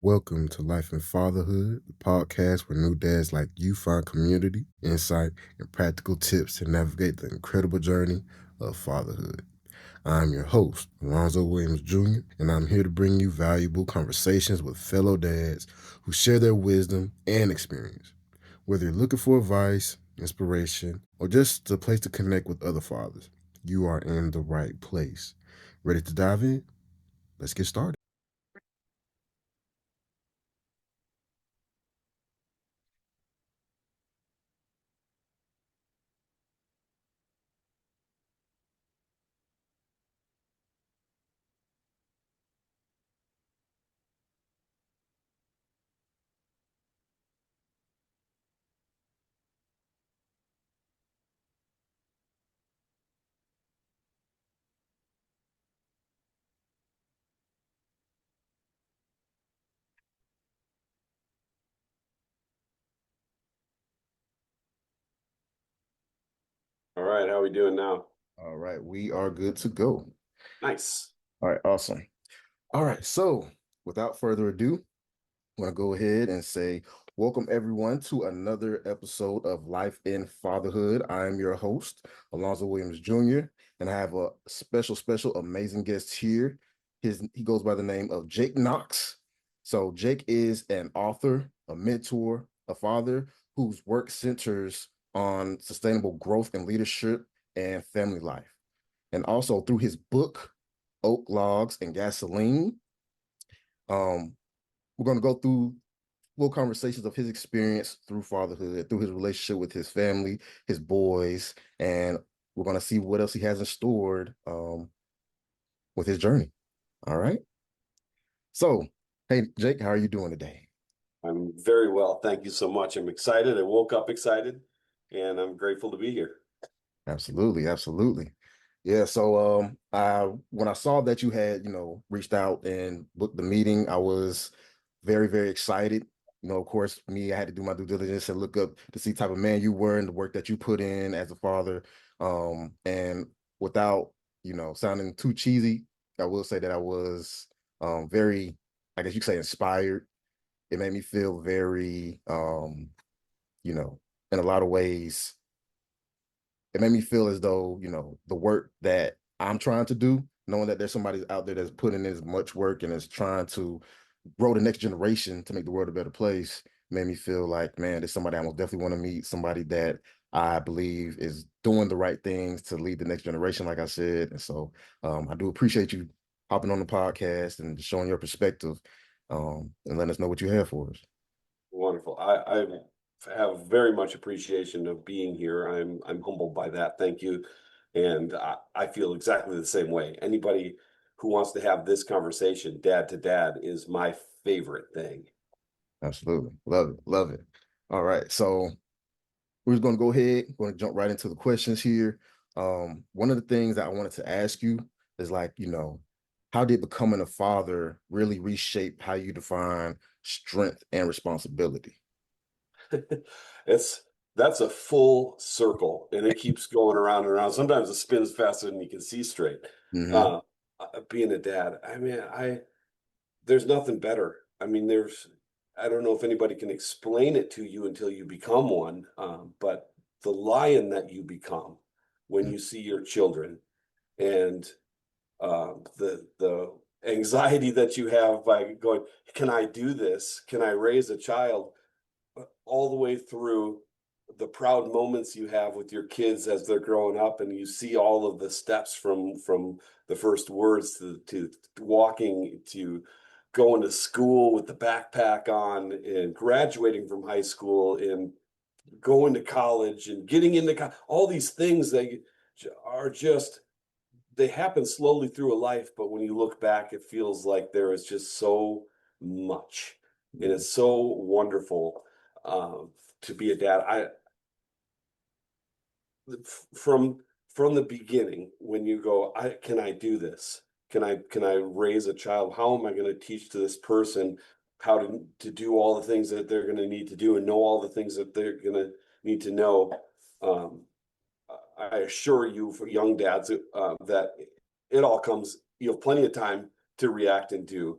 Welcome to Life and Fatherhood, the podcast where new dads like you find community, insight, and practical tips to navigate the incredible journey of fatherhood. I'm your host, Alonzo Williams Jr., and I'm here to bring you valuable conversations with fellow dads who share their wisdom and experience. Whether you're looking for advice, inspiration, or just a place to connect with other fathers, you are in the right place. Ready to dive in? Let's get started. All right, how are we doing now? All right, we are good to go. Nice. All right, awesome. All right, so without further ado, I want to go ahead and say welcome everyone to another episode of Life in Fatherhood. I am your host, Alonzo Williams Jr., and I have a special, amazing guest here. He goes by the name of Jake Knox. So Jake is an author, a mentor, a father whose work centers on sustainable growth and leadership and family life. And also through his book, Oak Logs and Gasoline, um, we're going to go through little conversations of his experience through fatherhood, through his relationship with his family, his boys, and we're going to see what else he has in store with his journey. All right. So, hey, Jake, how are you doing today? I'm very well. Thank you so much. I'm excited. I woke up excited and I'm grateful to be here. Absolutely. Yeah, so I when I saw that you had, reached out and booked the meeting, I was very excited. Of course, me, I had to do my due diligence and look up to see type of man you were and the work that you put in as a father. And without, sounding too cheesy, I will say that I was very, I guess you could say inspired. It made me feel very you know, in a lot of ways it made me feel as though, the work that I'm trying to do, knowing that there's somebody out there that's putting in as much work and is trying to grow the next generation to make the world a better place, made me feel like, man, there's somebody I most definitely want to meet, somebody that I believe is doing the right things to lead the next generation, like I said. And so I do appreciate you hopping on the podcast and showing your perspective and letting us know what you have for us. Wonderful. I have very much appreciation of being here. I'm humbled by that. Thank you. And I feel exactly the same way. Anybody who wants to have this conversation, dad to dad, is my favorite thing. Absolutely. Love it. Love it. All right. So we're just going to go ahead, going to jump right into the questions here. One of the things that I wanted to ask you is like, how did becoming a father really reshape how you define strength and responsibility? it's that's a full circle and it keeps going around and around. Sometimes it spins faster than you can see straight. Mm-hmm. Uh, Being a dad, I mean, there's nothing better. I mean, I don't know if anybody can explain it to you until you become one, but the lion that you become when you see your children and the anxiety that you have by going, can I do this? Can I raise a child? All the way through the proud moments you have with your kids as they're growing up and you see all of the steps from the first words to walking to going to school with the backpack on and graduating from high school and going to college and getting into all these things that are just they happen slowly through a life, but when you look back it feels like there is just so much and it's so wonderful um, to be a dad. I from from the beginning when you go, can I do this? Can I raise a child? How am I going to teach to this person how to do all the things that they're going to need to do and know all the things that they're going to need to know? Um, I assure you, for young dads, that it all comes. You have plenty of time to react and do.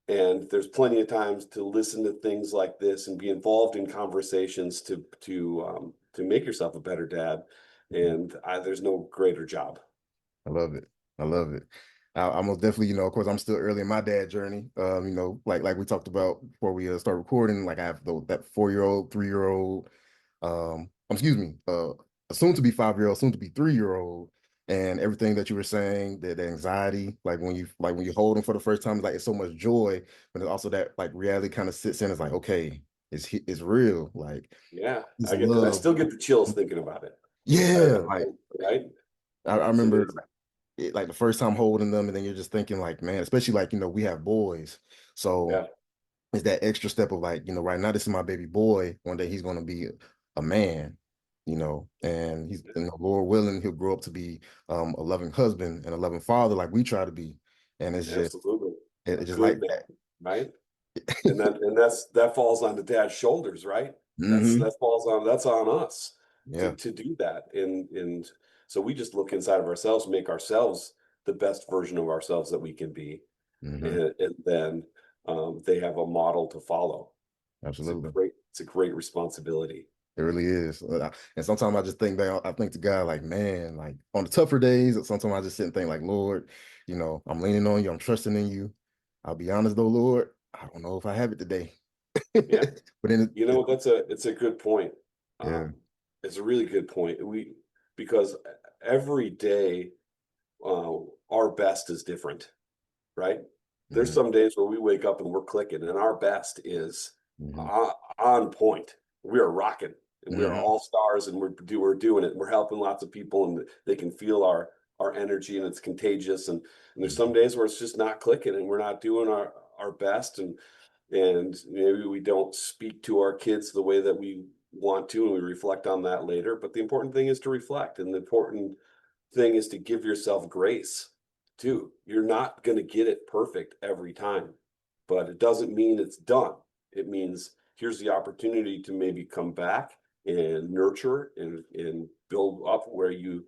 And there's plenty of times to listen to things like this and be involved in conversations to make yourself a better dad. And there's no greater job. I love it. I love it. I most definitely, of course, I'm still early in my dad journey. Like we talked about before we start recording. Like I have that 4-year-old, 3-year-old, excuse me, a soon to be 5-year-old, soon to be 3-year-old, and everything that you were saying, the anxiety, like when you hold them for the first time, it's so much joy, but it's also that like reality kind of sits in. It's like, okay, it's real. Like Yeah, it's I love. still get the chills thinking about it. Yeah, like Right? I It's remember amazing. like the first time holding them, and then you're just thinking like, man, especially like, we have boys. So Yeah, it's that extra step of like, right now, this is my baby boy. One day he's going to be a man, and Lord willing, he'll grow up to be a loving husband and a loving father like we try to be. And absolutely. A it's just like good man, that. right? And that falls on the dad's shoulders, right? Hmm. That's on us Yeah. to do that. And so we just look inside of ourselves, make ourselves the best version of ourselves that we can be, Hmm. and then they have a model to follow. Absolutely. It's a great responsibility. It really is. And sometimes I just think back, I think to God, like, man, like on the tougher days, sometimes I just sit and think, like, Lord, I'm leaning on you, I'm trusting in you. I'll be honest though, Lord, I don't know if I have it today. Yeah, But then it's a good point. yeah. It's a really good point. Because every day uh, our best is different, right? There's Hmm. some days where we wake up and we're clicking, and our best is Hmm. on point. We are rocking, and we are Hmm. all stars, and we're doing it. We're helping lots of people, and they can feel our energy, and it's contagious. And there's some days where it's just not clicking, and we're not doing our best, and maybe we don't speak to our kids the way that we want to, and we reflect on that later. But the important thing is to reflect, and the important thing is to give yourself grace too. You're not going to get it perfect every time, but it doesn't mean it's done. It means here's the opportunity to maybe come back and nurture and build up where you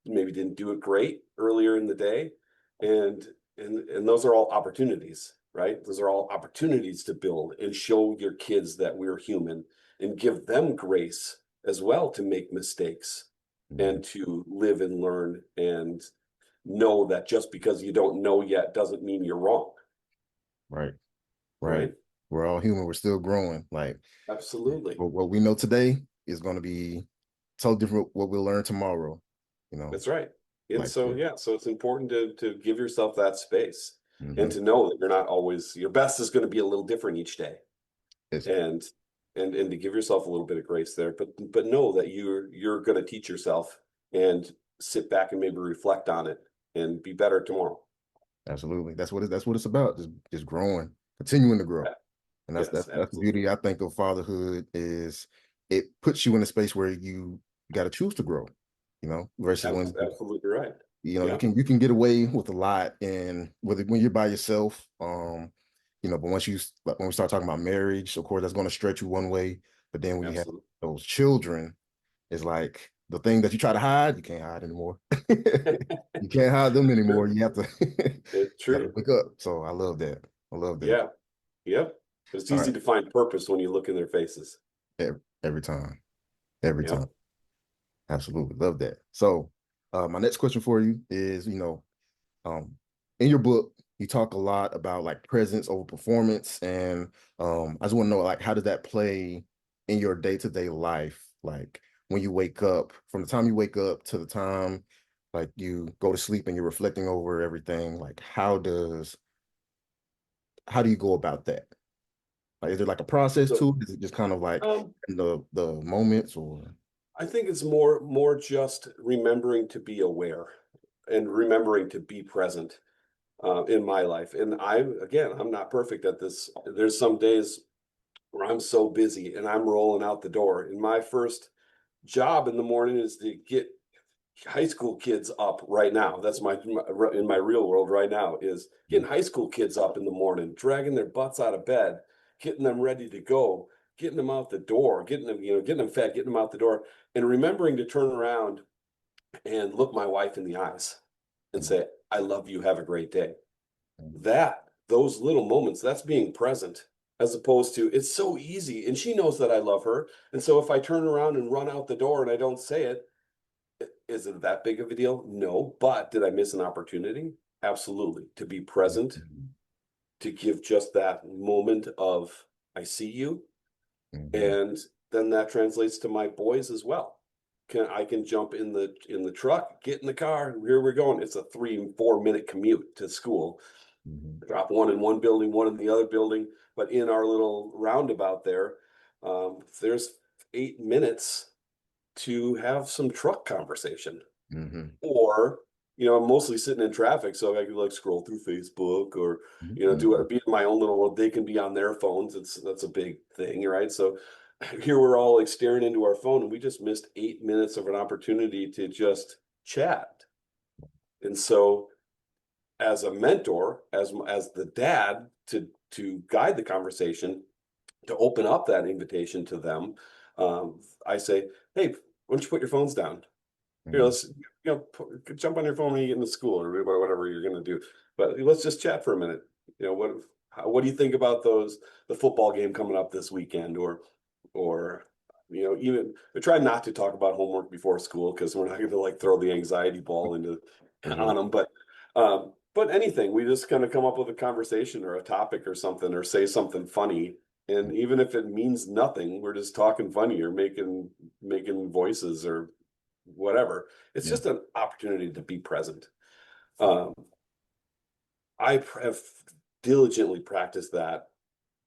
maybe didn't do it great earlier in the day. And those are all opportunities, right? Those are all opportunities to build and show your kids that we're human, and give them grace as well to make mistakes Hmm. and to live and learn, and know that just because you don't know yet doesn't mean you're wrong, Right. Right. right? We're all human. We're still growing. Like Absolutely. what we know today is going to be totally different what we'll learn tomorrow, you know, That's right. And like, so, yeah, so it's important to give yourself that space, and hmm to know that you're not always, your best is going to be a little different each day, it's and and to give yourself a little bit of grace there, but know that you're going to teach yourself, and sit back and maybe reflect on it and be better tomorrow. absolutely, that's what it's about. Just growing, continuing to grow. Yeah. And Yes, that's the beauty absolutely. I think of fatherhood is it puts you in a space where you got to choose to grow, versus when Absolutely right. you Yeah, can get away with a lot and when you're by yourself, but when we start talking about marriage, of course that's going to stretch you one way, but then when you have absolutely. those children, it's like the thing that you try to hide, you can't hide anymore. You can't hide them anymore. True. You have to It's you got to true. wake up. So I love that. I love that. Yeah. Yep. It's All easy right. to find purpose when you look in their faces. Every time. Every time. Yep. Absolutely. Love that. So my next question for you is, um, in your book, you talk a lot about like presence over performance. And I just want to know, like, how does that play in your day-to-day life? Like when you wake up, from the time you wake up to the time like you go to sleep and you're reflecting over everything, like how do you go about that? Like, is there like a process So, to it? Is it just kind of like um, in the moments or I think it's more just remembering to be aware, and remembering to be present in my life. And I'm not perfect at this. There's some days where I'm so busy and I'm rolling out the door. And my first job in the morning is to get high school kids up right now. That's in my real world right now, is getting high school kids up in the morning, dragging their butts out of bed, getting them ready to go, getting them out the door, getting them fed, getting them out the door, and remembering to turn around and look my wife in the eyes and say, "I love you. Have a great day." That those little moments, that's being present, as opposed to it's so easy. And she knows that I love her. And so if I turn around and run out the door and I don't say it, is it that big of a deal? No. But did I miss an opportunity? Absolutely. To be present, Mhm. to give just that moment of I see you. Mhm. And then that translates to my boys as well. I can jump in the truck, get in the car, here we're going. It's a 3 4 minute commute to school. Mhm. Drop one in one building, one in the other building. But in our little roundabout there, there's 8 minutes to have some truck conversation. Mhm. Or, I'm mostly sitting in traffic, so I can like scroll through Facebook or, do Mhm. it, be in my own little world. They can be on their phones. That's a big thing, right? So here we're all like staring into our phone, and we just missed 8 minutes of an opportunity to just chat. And so, as a mentor, as the dad to guide the conversation, to open up that invitation to them, I say, hey, why don't you put your phones down? Here, Mhm. let's jump on your phone when you get into school or whatever you're going to do. But let's just chat for a minute. What do you think about the football game coming up this weekend, or even I try not to talk about homework before school because we're not going to like throw the anxiety ball into on Mhm. them. But anything, we just kind of come up with a conversation or a topic or something, or say something funny. And even if it means nothing, we're just talking funny or making voices or whatever. It's Yeah. just an opportunity to be present. Um, have diligently practiced that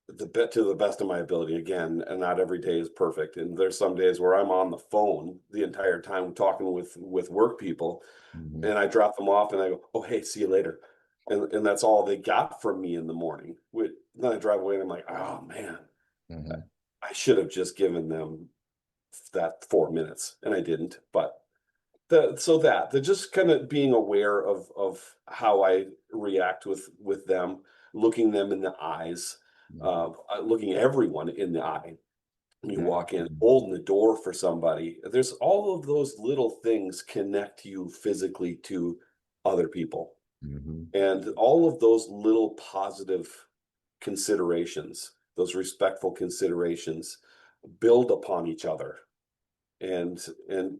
to the best of my ability. Again, and not every day is perfect. And there's some days where I'm on the phone the entire time talking with work people, Mhm. and I drop them off and I go, "Oh, hey, see you later," and that's all they got from me in the morning. Then I drive away and I'm like, "Oh man, Mhm. I should have just given them that 4 minutes, and I didn't." But the just kind of being aware of how I react with them, looking them in the eyes, Mhm. looking everyone in the eye when you walk in, Mhm. holding the door for somebody. There's all of those little things connect you physically to other people, Mhm. and all of those little positive considerations, those respectful considerations, build upon each other. And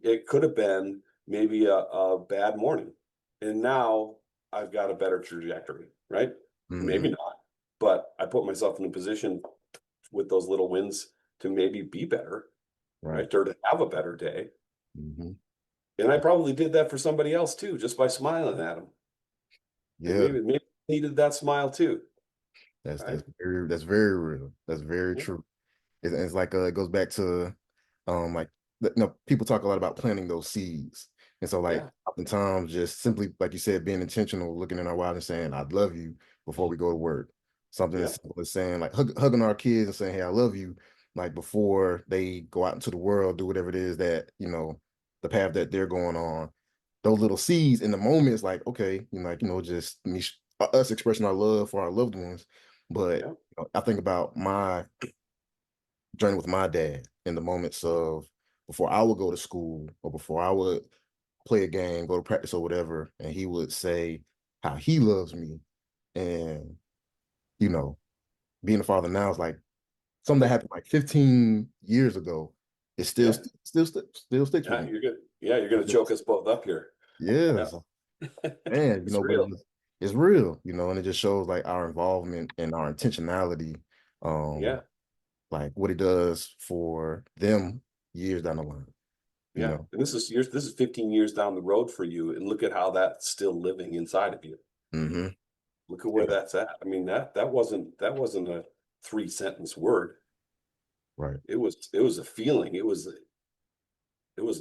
it could have been maybe a bad morning, and now I've got a better trajectory, right? Maybe Mhm. not, but I put myself in a position with those little wins to maybe be better, Right. right? Or to have a better day. Mhm. And I probably did that for somebody else too, just by smiling at them. Like Yeah. maybe needed that smile too, That's right? very real. That's very Yeah, true. It's like it goes back to like people talk a lot about planting those seeds. And so like yeah, oftentimes just simply like you said, being intentional, looking in our eyes and saying, I love you before we go to work. Something yeah, as simple as saying like hugging our kids and saying, hey, I love you, like before they go out into the world, do whatever it is that, the path that they're going on. Those little seeds in the moment is like, okay, just us expressing our love for our loved ones. But yeah, I think about my journey with my dad in the moments of before I would go to school or before I would play a game, go to practice or whatever, and he would say how he loves me. And, you know, being a father now is like something that happened like 15 years ago. It yeah, still sticks with yeah. me. You're good. Yeah, you're gonna It's choke just, us both up here. Yeah, yes, man, it's but real. it's real, and it just shows like our involvement and our intentionality, um, Yeah. like what it does for them years down the line, you Yeah, know. and this is 15 years down the road for you, and look at how that's still living inside of you. Hmm. Look at where Yeah, that's at. I mean, that wasn't a three-sentence word. right. It was a feeling. It was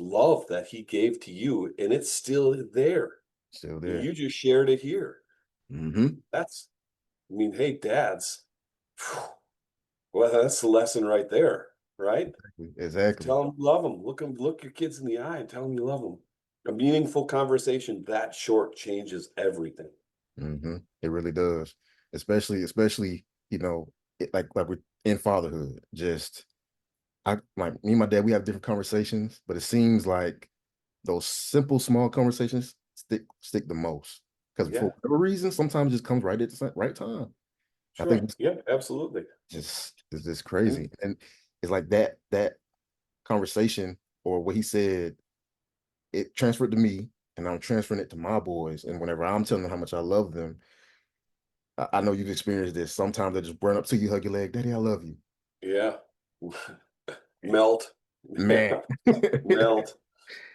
love that he gave to you, and it's still there. Still there. You just shared it here. Hmm. That's, I mean, hey, dads, well, that's the lesson right there, right? Exactly. Tell them you love them. Look your kids in the eye and tell them you love them. A meaningful conversation that short changes everything. It really does. Especially, like we're in fatherhood. Just I like me and my dad, we have different conversations, but it seems like those simple, small conversations stick the most. Because for Yeah, whatever reason, sometimes it just comes right at the right time. I think Sure. Yeah, absolutely. just is just Mm. crazy. And it's like that conversation or what he said, it transferred to me and I'm transferring it to my boys. And whenever I'm telling them how much I love them, I know you've experienced this. Sometimes they just run up to you, hug your leg, Daddy, I love you. Yeah. Melt. Man. Yeah. Melt.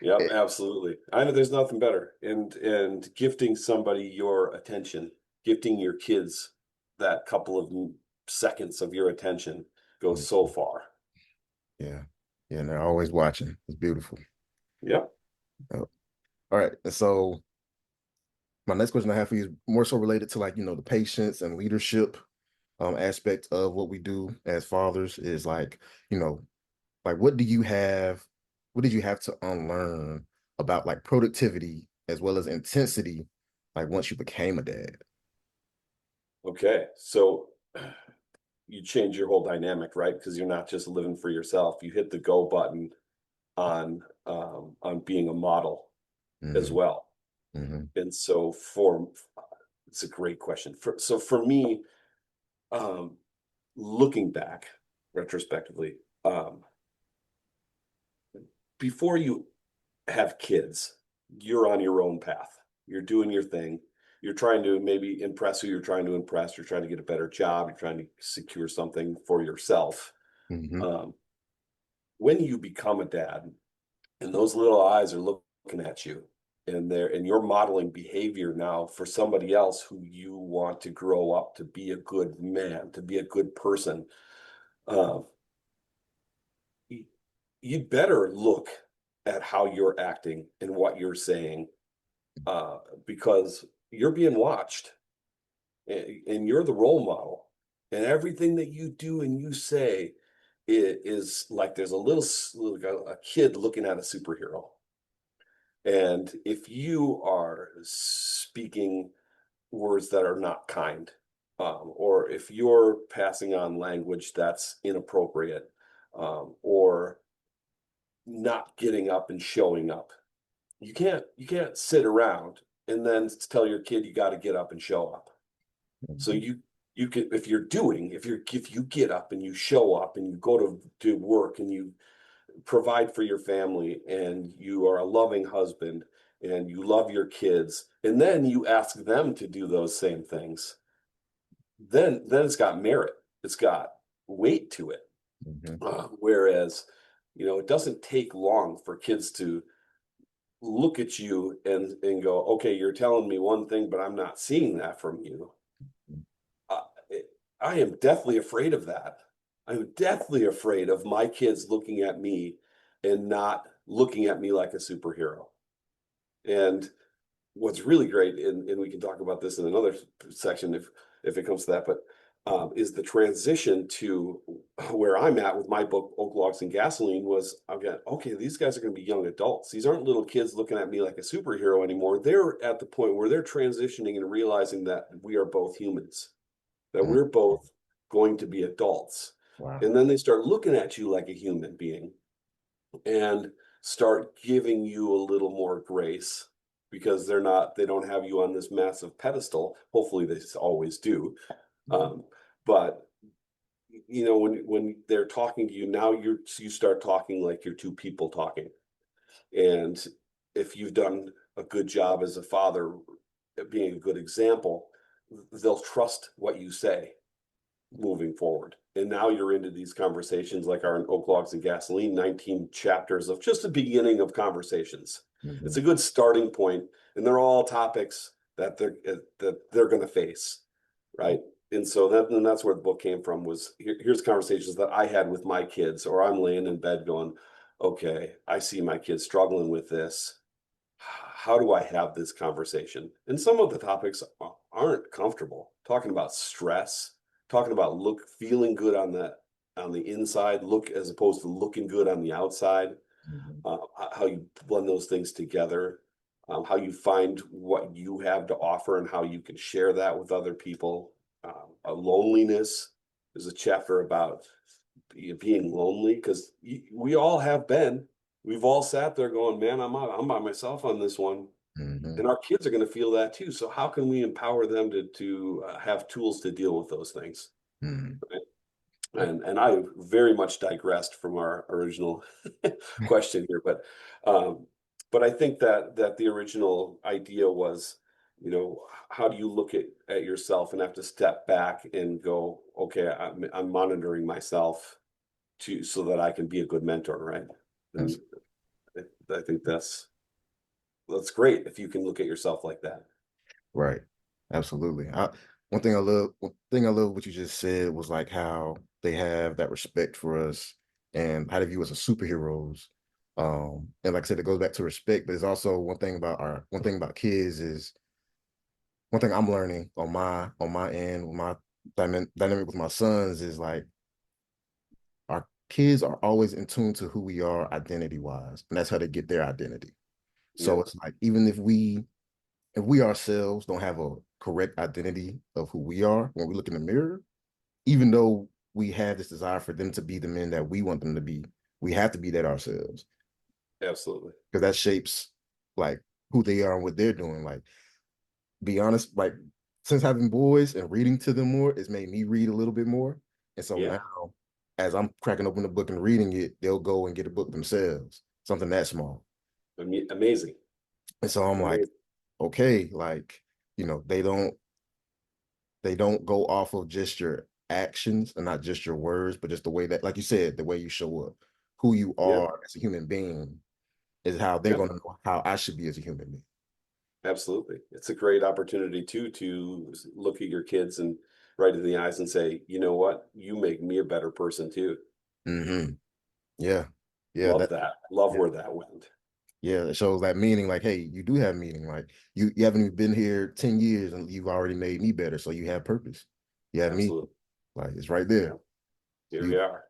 Yep, absolutely. I know there's nothing better. And gifting somebody your attention, gifting your kids that couple of seconds of your attention goes so far. Yeah. Yeah. And they're always watching. It's beautiful. Yep. Yep. All right. And so my next question I have for you is more so related to like, the patience and leadership aspect of what we do as fathers is like, you know, like what did you have to unlearn about like productivity as well as intensity, like once you became a dad? Okay. So you change your whole dynamic, right? Because you're not just living for yourself. You hit the go button on being a model as Hmm. well. Hmm. And so for it's a great question. So for me, um, looking back retrospectively, before you have kids, you're on your own path. You're doing your thing. You're trying to maybe impress who you're trying to impress. You're trying to get a better job. You're trying to secure something for yourself. Hmm. Um, when you become a dad, and those little eyes are looking at you, and you're modeling behavior now for somebody else who you want to grow up to be a good man, to be a good person. Um, you better look at how you're acting and what you're saying, uh, because you're being watched, and you're the role model, and everything that you do and you say is like there's a like a kid looking at a superhero. And if you are speaking words that are not kind, or if you're passing on language that's inappropriate, or not getting up and showing up, you can't sit around and then tell your kid you got to get up and show up. So you can, if you get up and you show up and you go to work and you provide for your family and you are a loving husband and you love your kids and then you ask them to do those same things, then it's got merit, it's got weight to it. Hmm. Whereas it doesn't take long for kids to look at you and go, okay, you're telling me one thing but I'm not seeing that from you. uh, I am deathly afraid of that. I'm deathly afraid of my kids looking at me and not looking at me like a superhero. And what's really great, and we can talk about this in another section if it comes to that, but is the transition to where I'm at with my book, Oak Logs and Gasoline, was again, okay, these guys are going to be young adults. These aren't little kids looking at me like a superhero anymore. They're at the point where they're transitioning and realizing that we are both humans, that we're both going to be adults. Wow. And then they start looking at you like a human being and start giving you a little more grace because they don't have you on this massive pedestal. Hopefully they always do. Um, but when they're talking to you now, you start talking like you're two people talking. And if you've done a good job as a father at being a good example, they'll trust what you say moving forward. And now you're into these conversations like our Oak Logs and Gasoline, 19 chapters of just the beginning of conversations. It's Hmm. a good starting point, and they're all topics that they're going to face, right? And that's where the book came from. Was here's conversations that I had with my kids, or I'm laying in bed going, okay, I see my kids struggling with this. How do I have this conversation? And some of the topics aren't comfortable. Talking about stress, talking about feeling good on the inside, look as opposed to looking good on the outside. Hmm. How you blend those things together, how you find what you have to offer and how you can share that with other people. Loneliness is a chapter about being lonely because we all have been. We've all sat there going, "Man, I'm by myself on this one." Hmm. And our kids are going to feel that too. So how can we empower them to have tools to deal with those things? Hmm. Right? And I very much digressed from our original question here, um, but I think that the original idea was, how do you look at yourself and have to step back and go, okay, I'm monitoring myself so that I can be a good mentor, right? And That's I think that's great if you can look at yourself like that. right. Absolutely. One thing I love what you just said was like how they have that respect for us and how they view us as superheroes. And like I said, it goes back to respect, but it's also one thing about kids is one thing I'm learning on my end, with my dynamic with my sons is like our kids are always in tune to who we are identity wise, and that's how they get their identity. Yeah, So it's like even if we ourselves don't have a correct identity of who we are when we look in the mirror, even though we have this desire for them to be the men that we want them to be, we have to be that ourselves absolutely. because that shapes like who they are and what they're doing. Like, be honest, like since having boys and reading to them more, it's made me read a little bit more. And so Yeah, now, as I'm cracking open the book and reading it, they'll go and get a book themselves, something that small. amazing, And so I'm like, amazing. okay, like, they don't go off of just your actions and not just your words, but just the way that, like you said, the way you show up, who you Yeah, are as a human being is how they're yeah. going to know how I should be as a human being. Absolutely. It's a great opportunity too to look at your kids and right in the eyes and say, you know what, you make me a better person too. Hmm. Yeah. Yeah. Love That, that. Love yeah. where that went. Yeah. It shows that meaning like, hey, you do have meaning. Like you haven't even been here 10 years and you've already made me better. So you have purpose. You have me. Absolutely. Like it's right Yeah. there. Here we You, are.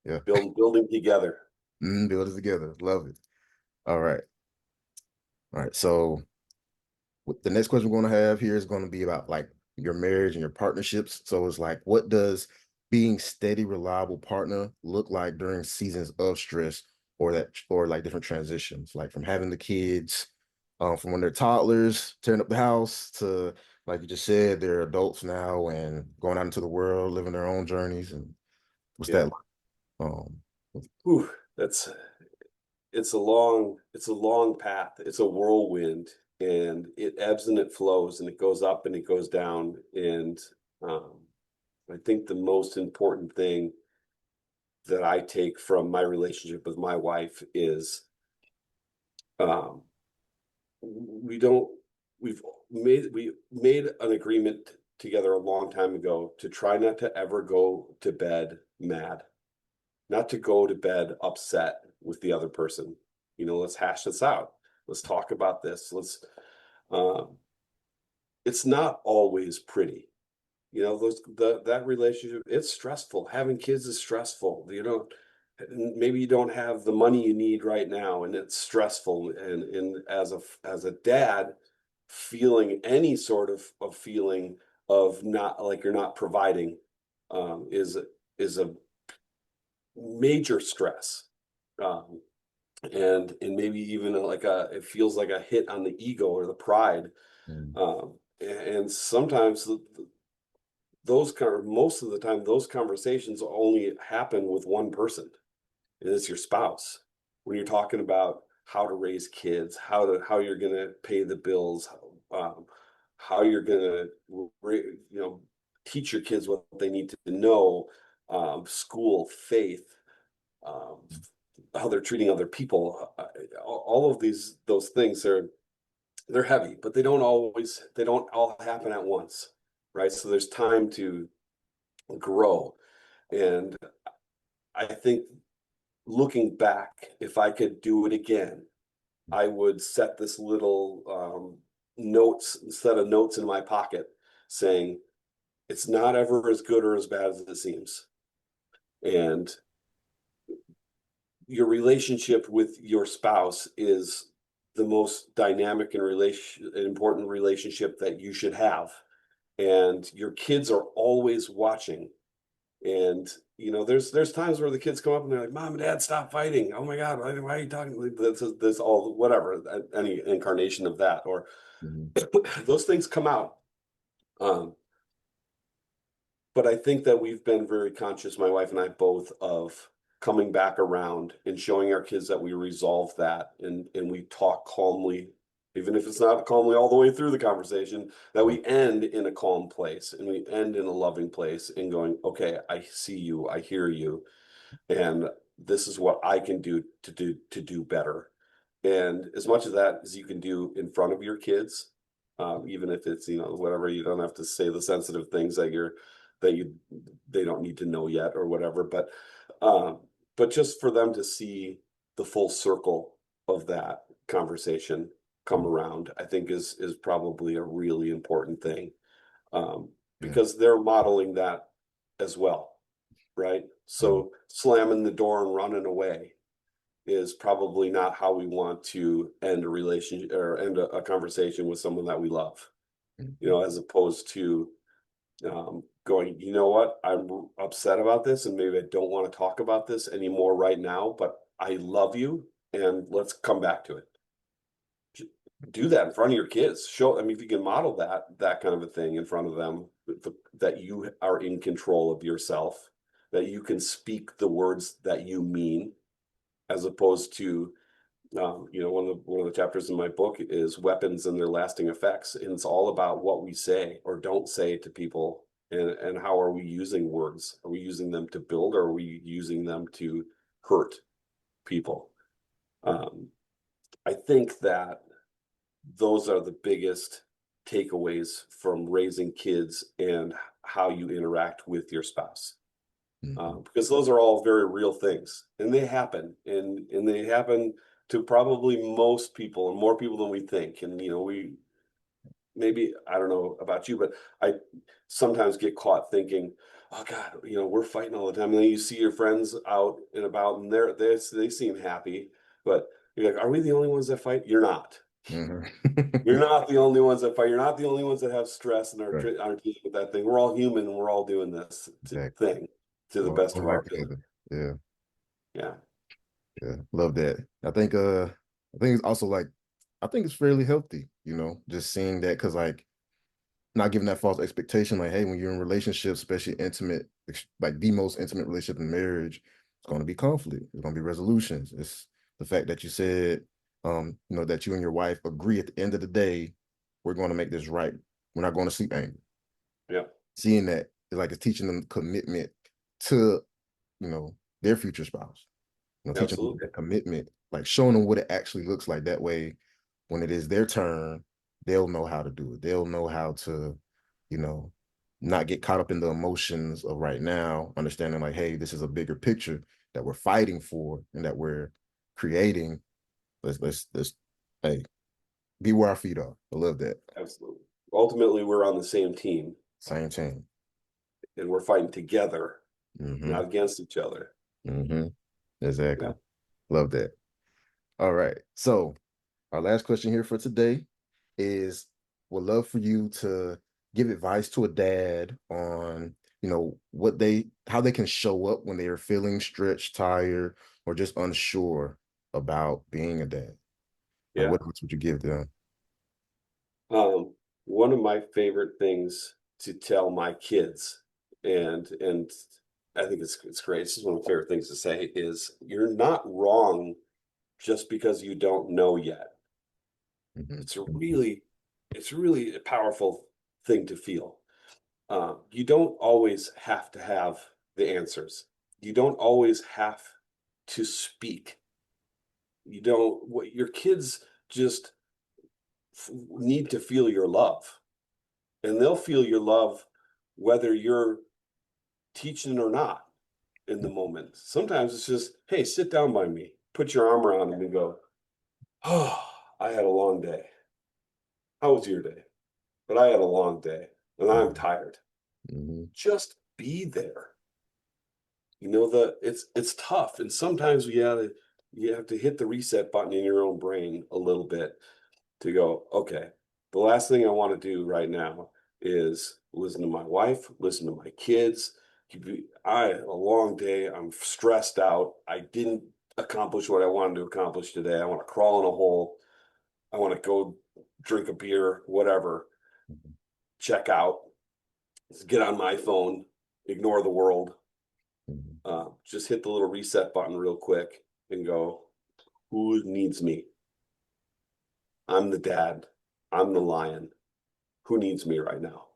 yeah. Building together. Build it together. Love it. All right. All right. So the next question we're going to have here is going to be about like your marriage and your partnerships. So it's like, what does being steady, reliable partner look like during seasons of stress or like different transitions, like from having the kids, from when they're toddlers, tearing up the house to like you just said, they're adults now and going out into the world, living their own journeys. And what's that Yeah. like? Um, Whew, it's a long path. It's a whirlwind and it ebbs and it flows and it goes up and it goes down. And um, I think the most important thing that I take from my relationship with my wife is um, we don't we made an agreement together a long time ago to try not to ever go to bed mad, not to go to bed upset with the other person. Let's hash this out. Let's talk about this. Um, it's not always pretty. That relationship, it's stressful. Having kids is stressful. Maybe you don't have the money you need right now and it's stressful. And as a dad, feeling any sort of feeling of not like you're not providing is a major stress. Um, and maybe even it feels like a hit on the ego or the pride. mm, And sometimes most of the time those conversations only happen with one person, and it's your spouse. When you're talking about how to raise kids, how you're going to pay the bills, how you're going to teach your kids what they need to know, school, faith, um, how they're treating other people. All of those things they're heavy, but they don't all happen at once, right? So there's time to grow. And I think looking back, if I could do it again, I would set this little set of notes in my pocket saying, it's not ever as good or as bad as it seems. And your relationship with your spouse is the most dynamic and important relationship that you should have. And your kids are always watching. And there's times where the kids come up and they're like, "Mom and Dad, stop fighting! Oh my God, why are you talking?" This all whatever, any incarnation of that, or Mhm. those things come out. Um, but I think that we've been very conscious, my wife and I both, of coming back around and showing our kids that we resolve that, and we talk calmly, even if it's not calmly all the way through the conversation, that Right. we end in a calm place and we end in a loving place and going, okay, I see you, I hear you, and this is what I can do better. And as much of that as you can do in front of your kids, even if it's whatever, you don't have to say the sensitive things that you they don't need to know yet or whatever. Um, but just for them to see the full circle of that conversation come Mhm. around, I think is probably a really important thing, Yeah. because they're modeling that as well, right? Mhm. So slamming the door and running away is probably not how we want to end a relationship or end a conversation with someone that we love, Mhm. as opposed to going, you know what, I'm upset about this and maybe I don't want to talk about this anymore right now, but I love you and let's come back to it. Do that in front of your kids. Show, I mean, if you can model that kind of a thing in front of them, that you are in control of yourself, that you can speak the words that you mean, as opposed to one of the chapters in my book is weapons and their lasting effects, and it's all about what we say or don't say to people, and how are we using words? Are we using them to build, or are we using them to hurt people? Um, I think that those are the biggest takeaways from raising kids and how you interact with your spouse, Mhm. because those are all very real things, and they happen, and they happen to probably most people and more people than we think. And we maybe, I don't know about you, but I sometimes get caught thinking, "Oh God, we're fighting all the time." And then you see your friends out and about, and they seem happy, but you're like, "Are we the only ones that fight?" You're not. Mhm. You're not the only ones that fight. You're not the only ones that have stress and are, Right. are dealing with that thing. We're all human, and we're all doing this Exactly. thing to the Well, best all of right our ability. together. Yeah. Yeah. Yeah. Love that. I think it's also like, I think it's fairly healthy, just seeing that, because like not giving that false expectation, like, hey, when you're in relationships, especially intimate, like the most intimate relationship in marriage, it's going to be conflict. It's going to be resolutions. It's the fact that you said, that you and your wife agree at the end of the day, we're going to make this right. We're not going to sleep angry. Yeah. Seeing that is like it's teaching them commitment to, their future spouse. Teaching them Absolutely. that commitment, like showing them what it actually looks like. That way, when it is their turn, they'll know how to do it. They'll know how to, you know, not get caught up in the emotions of right now, understanding like, hey, this is a bigger picture that we're fighting for and that we're creating. Let's hey, be where our feet are. I love that. Absolutely. Ultimately, we're on the same team, Same team. and we're fighting together, Mm-hmm. not against each other. Mm-hmm. Yeah. Exactly. Love that. All right. So our last question here for today is, would love for you to give advice to a dad on, how they can show up when they are feeling stretched, tired, or just unsure about being a dad. Like, Yeah. what advice would you give them? One of my favorite things to tell my kids, and I think it's great. This is one of my favorite things to say is, you're not wrong just because you don't know yet. Mhm. It's a really, it's really a powerful thing to feel. You don't always have to have the answers. You don't always have to speak. You don't, what your kids just need to feel your love, and they'll feel your love whether you're teaching or not in the moment. Sometimes it's just, hey, sit down by me, put your arm around them and go, oh, I had a long day. How was your day? But I had a long day and I'm tired. Mhm. Just be there. It's tough, and sometimes you have to hit the reset button in your own brain a little bit to go, okay, the last thing I want to do right now is listen to my wife, listen to my kids, A long day. I'm stressed out. I didn't accomplish what I wanted to accomplish today. I want to crawl in a hole. I want to go drink a beer, whatever, check out, get on my phone, ignore the world, Mhm. just hit the little reset button real quick and go, who needs me? I'm the dad. I'm the lion. Who needs me right now?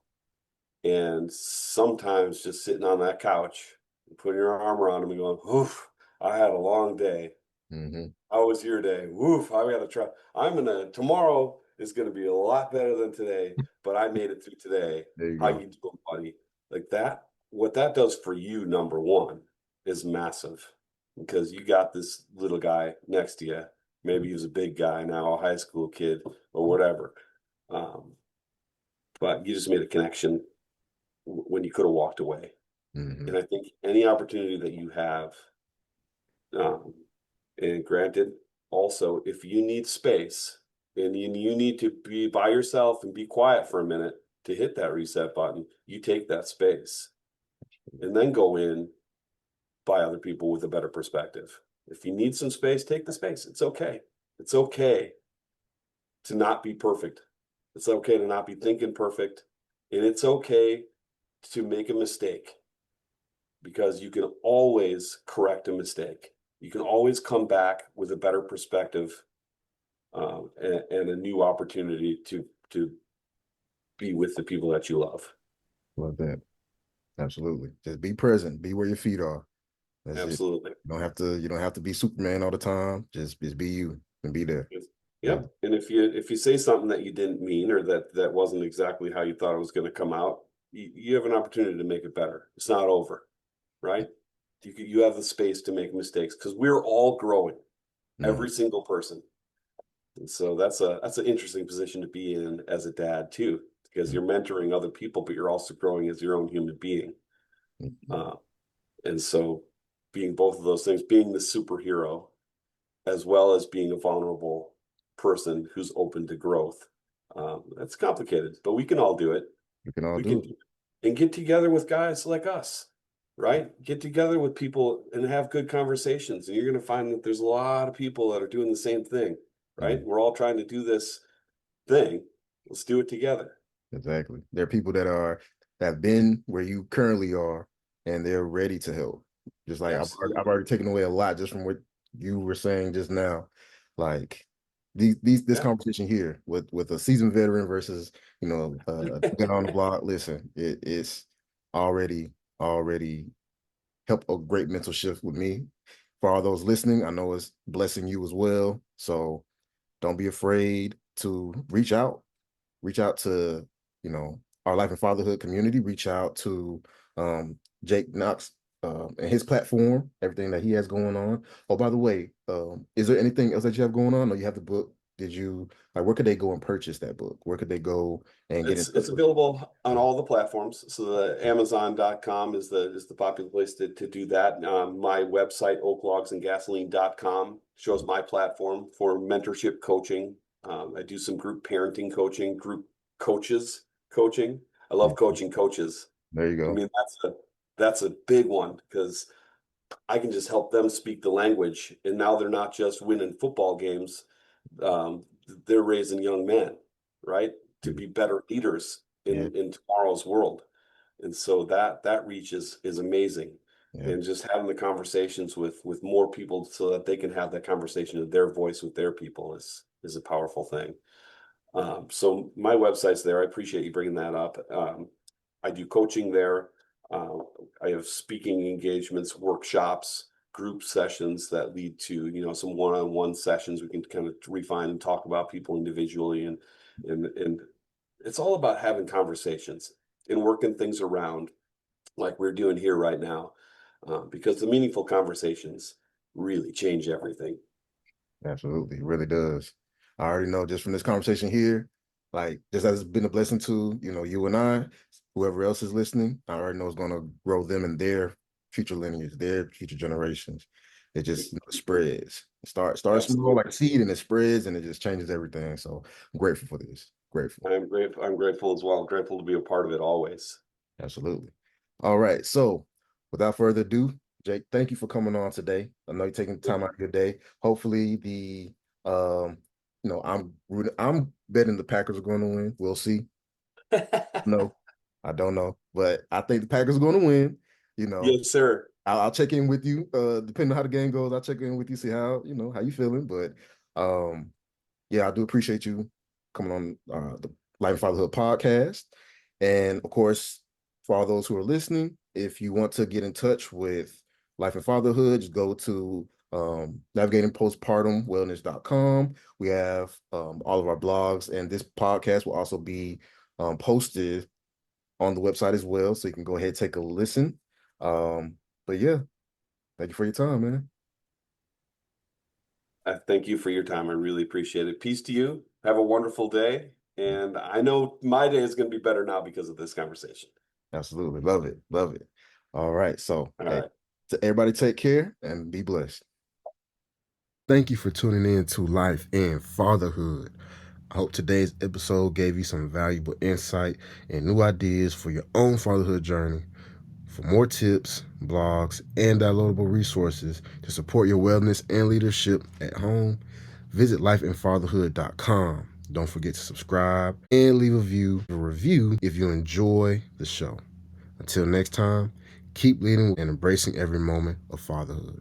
And sometimes just sitting on that couch and putting your arm around him and going, oof, I had a long day. Mhm. How was your day? Woof, I gotta try. Tomorrow is gonna be a lot better than today, but I made it through today. There you How go. you doing, buddy? Like that, what that does for you, number one, is massive because you got this little guy next to you. Maybe he was a big guy now, a high school kid or whatever. Um, but you just made a connection when you could have walked away. Mhm. And I think any opportunity that you have, um, and granted, also, if you need space and you need to be by yourself and be quiet for a minute to hit that reset button, you take that space and then go in by other people with a better perspective. If you need some space, take the space. It's okay. It's okay to not be perfect. It's okay to not be thinking perfect. And it's okay to make a mistake because you can always correct a mistake. You can always come back with a better perspective, and a new opportunity to be with the people that you love. Love that. Absolutely. Just be present. Be where your feet are. That's it. Absolutely. You don't have to be Superman all the time. Just be you and be there. Yeah. Yep. And if you say something that you didn't mean or that wasn't exactly how you thought it was going to come out, you have an opportunity to make it better. It's not over, right? You have the space to make mistakes because we're all growing, Mhm. every single person. And so that's an interesting position to be in as a dad too, because you're mentoring other people, but you're also growing as your own human being. Mhm. Uh, and so being both of those things, being the superhero as well as being a vulnerable person who's open to growth. That's complicated, but we can all do it. We can all We do can it. do it. And get together with guys like us, right? Get together with people and have good conversations. And you're going to find that there's a lot of people that are doing the same thing, right? Mhm. We're all trying to do this thing. Let's do it together. Exactly. There are people that have been where you currently are, and they're ready to help. Just like I've Absolutely. already taken away a lot just from what you were saying just now. Like this Yeah. conversation here with a seasoned veteran versus get on the block. Listen, it's already already helped a great mental shift with me. For all those listening, I know it's blessing you as well. So don't be afraid to reach out to our life and fatherhood community, reach out to Jake Knox and his platform, everything that he has going on. Oh, by the way, is there anything else that you have going on? Or you have the book? Did you like where could they go and purchase that book? Where could they go and get in touch It's with you? available on all the platforms. So the Amazon.com is the popular place to do that. My website, oaklogsandgasoline.com, shows my platform for mentorship coaching. I do some group parenting coaching, group coaches coaching. I love Mhm. coaching coaches. There you I go. mean, that's a big one because I can just help them speak the language. And now they're not just winning football games, um, they're raising young men, right, to be better leaders Yeah, in tomorrow's world. And so that reach is amazing. yeah, And just having the conversations with more people so that they can have that conversation of their voice with their people is a powerful thing. So my website's there. I appreciate you bringing that up. I do coaching there. Uh, I have speaking engagements, workshops, group sessions that lead to some one-on-one sessions. We can kind of refine and talk about people individually, and it's all about having conversations and working things around like we're doing here right now, because the meaningful conversations really change everything. absolutely. It really does. I already know just from this conversation here, like just as it's been a blessing to, you and I, whoever else is listening, I already know it's gonna grow them in their future lineage, their future generations. It just spreads. Start small like Absolutely. a seed and it spreads and it just changes everything. So I'm grateful for this. Grateful. I'm grateful as well. Grateful to be a part of it always. Absolutely. All right. So without further ado, Jake, thank you for coming on today. I know you're taking time out of your day. Hopefully um, I'm betting the Packers are going to win. We'll see. No, I don't know, but I think the Packers are going to win. You know, Yes, sir. I'll check in with you. Depending on how the game goes, I'll check in with you, see how you feeling. But yeah, I do appreciate you coming on the Life and Fatherhood podcast. And of course, for all those who are listening, if you want to get in touch with Life and Fatherhood, just go to navigatingpostpartumwellness.com. We have all of our blogs, and this podcast will also be posted on the website as well. So you can go ahead and take a listen. But yeah, thank you for your time, man. I thank you for your time. I really appreciate it. Peace to you. Have a wonderful day. And I know my day is going to be better now because of this conversation. Absolutely. Love it. Love it. All right. So, All hey, right. to everybody, take care and be blessed. Thank you for tuning in to Life and Fatherhood. I hope today's episode gave you some valuable insight and new ideas for your own fatherhood journey. For more tips, blogs, and downloadable resources to support your wellness and leadership at home, visit lifeandfatherhood.com. Don't forget to subscribe and leave a review if you enjoy the show. Until next time, keep leading and embracing every moment of fatherhood.